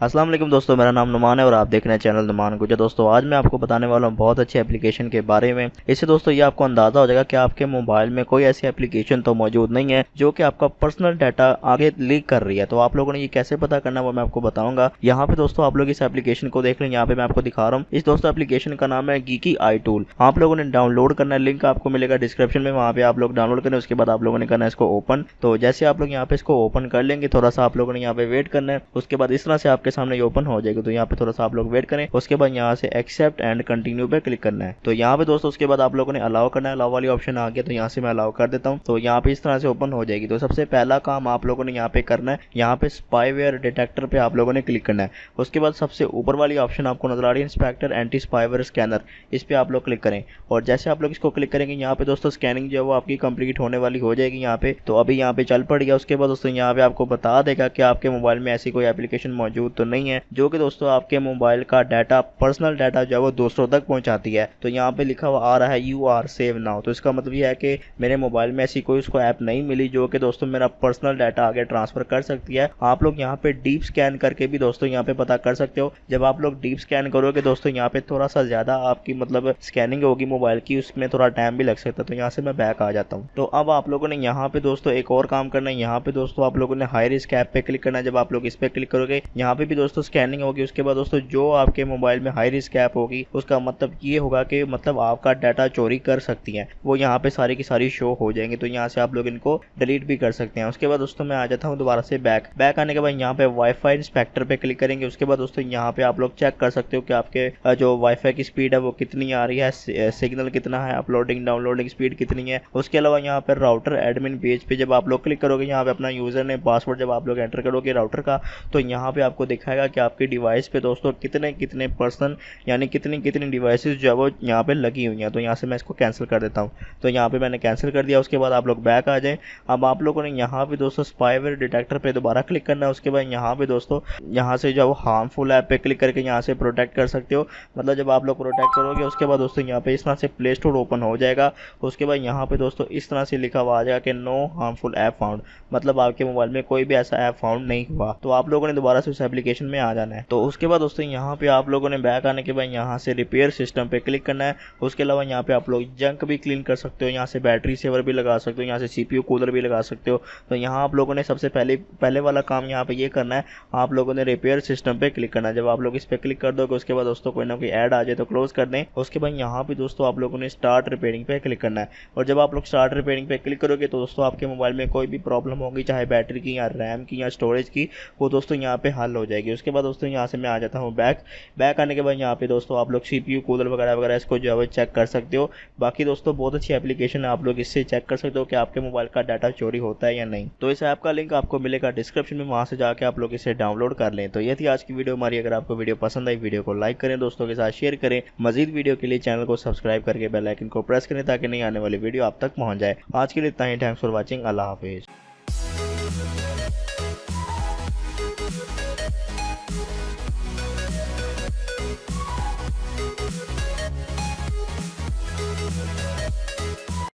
अस्सलाम वालेकुम दोस्तों, मेरा नाम नुमान है और आप देख रहे हैं चैनल नुमान गुजर। दोस्तों आज मैं आपको बताने वाला हूँ बहुत अच्छी एप्लीकेशन के बारे में। इससे दोस्तों ये आपको अंदाज़ा हो जाएगा कि आपके मोबाइल में कोई ऐसी एप्लीकेशन तो मौजूद नहीं है जो कि आपका पर्सनल डाटा आगे लीक कर रही है। तो आप लोगों ने ये कैसे पता करना है वो मैं आपको बताऊंगा। यहाँ पे दोस्तों आप लोग इस एप्लीकेशन को देख लें, यहाँ पे मैं आपको दिखा रहा हूँ। इस दोस्तों एप्लीकेशन का नाम है गीकी आई टूल। आप लोगों ने डाउनलोड करना है, लिंक आपको मिलेगा डिस्क्रिप्शन में, वहाँ पे आप लोग डाउनलोड करें। उसके बाद आप लोगों ने करना है इसको ओपन। तो जैसे आप लोग यहाँ पे इसको ओपन कर लेंगे, थोड़ा सा आप लोगों ने यहाँ पे वेट करना है। उसके बाद इस तरह से आपके सामने ये ओपन हो जाएगी। तो यहाँ पे थोड़ा सा आप लोग वेट करें। उसके बाद यहाँ से एक्सेप्ट एंड कंटिन्यू पे क्लिक करना है। तो यहाँ पे दोस्तों उसके बाद आप लोगों ने अलाउ करना है। अलाउ वाली ऑप्शन आ गया, तो यहाँ से मैं अलाउ कर देता हूँ। तो यहाँ पे इस तरह से ओपन हो जाएगी। तो सबसे पहला काम आप लोगों ने यहाँ पे करना है, यहाँ पे स्पाईवेयर डिटेक्टर पे आप लोगों ने क्लिक करना है। उसके बाद सबसे ऊपर वाली ऑप्शन आपको नजर आ रही है इंस्पेक्टर एंटी स्पाईवेयर स्कैनर, इस पे आप लोग क्लिक करें। और जैसे आप लोग इसको क्लिक करेंगे, यहाँ पे दोस्तों स्कैनिंग जो है वो आपकी कंप्लीट होने वाली हो जाएगी यहाँ पे। तो अभी यहाँ पे चल पड़ी है। उसके बाद दोस्तों यहाँ पे आपको बता देगा कि आपके मोबाइल में ऐसी कोई एप्लीकेशन मौजूद तो नहीं है जो कि दोस्तों आपके मोबाइल का डाटा, पर्सनल डाटा जो है वो दूसरों तक पहुंचाती है। तो यहाँ पे लिखा हुआ आ रहा है यू आर सेव नाउ। तो इसका मतलब ये है कि मेरे मोबाइल में ऐसी कोई उसको ऐप नहीं मिली जो कि दोस्तों मेरा पर्सनल डाटा आगे ट्रांसफर कर सकती है। आप लोग यहाँ पे डीप स्कैन करके भी दोस्तों यहाँ पे पता कर सकते हो। जब आप लोग डीप स्कैन करोगे दोस्तों, यहाँ पे थोड़ा सा ज्यादा आपकी मतलब स्कैनिंग होगी मोबाइल की, उसमें थोड़ा टाइम भी लग सकता है। तो यहाँ से मैं बैक आ जाता हूँ। तो अब आप लोगों ने यहाँ पे दोस्तों एक और काम करना है। यहाँ पे दोस्तों आप लोगों ने हाई रिस्क ऐप पे क्लिक करना है। जब आप लोग इस पे क्लिक करोगे, यहाँ पे भी दोस्तों स्कैनिंग होगी। उसके बाद दोस्तों जो आपके मोबाइल में हाई रिस्क ऐप होगी उसका मतलब ये होगा कि मतलब आपका डाटा चोरी कर सकती है, वो यहाँ पे सारी की सारी शो हो जाएंगे। तो यहाँ से आप लोग इनको डिलीट भी कर सकते हैं। उसके बाद दोस्तों मैं आ जाता हूँ दोबारा से बैक आने के बाद यहाँ पे वाईफाई इंस्पेक्टर पे क्लिक करेंगे। उसके बाद दोस्तों यहाँ पे आप लोग चेक कर सकते हो कि आपके जो वाईफाई की स्पीड है वो कितनी आ रही है, सिग्नल कितना है, अपलोडिंग डाउनलोडिंग स्पीड कितनी है। उसके अलावा यहाँ पे राउटर एडमिन पेज पे जब आप लोग क्लिक करोगे, यहाँ पे अपना यूजर ने पासवर्ड जब आप लोग एंटर करोगे राउटर का, तो यहाँ पे आपको दिखाएगा कि आपकी डिवाइस पे दोस्तों कितने कितने पर्सन यानी कितनी कितनी डिवाइसेस जो है वो यहाँ पे लगी हुई हैं। तो यहाँ से मैं इसको कैंसिल कर देता हूँ। तो यहाँ पे मैंने कैंसिल कर दिया। उसके बाद आप लोग बैक आ जाएं। अब आप लोगों ने यहाँ पे दोस्तों स्पाईवेयर डिटेक्टर पे दोबारा क्लिक करना है। उसके बाद यहाँ पे दोस्तों यहाँ से जो हार्मफुल ऐप पे क्लिक करके यहाँ से प्रोटेक्ट कर सकते हो। मतलब जब आप लोग प्रोटेक्ट करोगे उसके बाद दोस्तों यहाँ पे इस तरह से प्ले स्टोर ओपन हो जाएगा। उसके बाद यहाँ पे दोस्तों इस तरह से लिखा हुआ आ जाएगा कि नो हार्मफुल ऐप फाउंड, मतलब आपके मोबाइल में कोई भी ऐसा ऐप फाउंड नहीं हुआ। तो आप लोगों ने दोबारा से उस एप्लीकेशन में आ जाना है। तो उसके बाद दोस्तों यहाँ पे आप लोगों ने बैक आने के बाद यहाँ से रिपेयर सिस्टम पे क्लिक करना है। उसके अलावा यहाँ पे आप लोग जंक भी क्लीन कर सकते हो, यहाँ से बैटरी सेवर भी लगा सकते हो, यहाँ से सीपीयू कूलर भी लगा सकते हो। तो यहाँ आप लोगों ने सबसे पहले वाला काम यहाँ पे ये करना है, आप लोगों ने रिपेयर सिस्टम पे क्लिक करना है। जब आप लोग इस पे क्लिक कर दोगे उसके बाद दोस्तों कोई ना कोई ऐड आ जाए तो क्लोज कर दें। उसके बाद यहाँ पे दोस्तों आप लोगों ने स्टार्ट रिपेयरिंग पे क्लिक करना है। और जब आप लोग स्टार्ट रिपेयरिंग पे क्लिक करोगे तो दोस्तों आपके मोबाइल में कोई भी प्रॉब्लम होगी, चाहे बैटरी की या रैम की या स्टोरेज की, वो दोस्तों यहाँ पे हल हो जाएगी। उसके बाद दोस्तों यहाँ से मैं आ जाता हूँ बैक आने के बाद यहाँ पे दोस्तों आप लोग सीपीयू कूलर वगैरह वगैरह इसको जो है वो चेक कर सकते हो। बाकी दोस्तों बहुत अच्छी एप्लीकेशन है, आप लोग इससे चेक कर सकते हो कि आपके मोबाइल का डाटा चोरी होता है या नहीं। तो इस ऐप का लिंक आपको मिलेगा डिस्क्रिप्शन में, वहां से जाके आप लोग इसे डाउनलोड कर लें। तो ये थी आज की वीडियो हमारी। अगर आपको वीडियो पसंद आई, वीडियो को लाइक करें, दोस्तों के साथ शेयर करें। मजीद वीडियो के लिए चैनल को सब्सक्राइब करके बेल आइकन को प्रेस करें ताकि नई आने वाली वीडियो आप तक पहुंच जाए। आज के लिए इतना ही। Thanks for watching. अल्लाह हाफिज।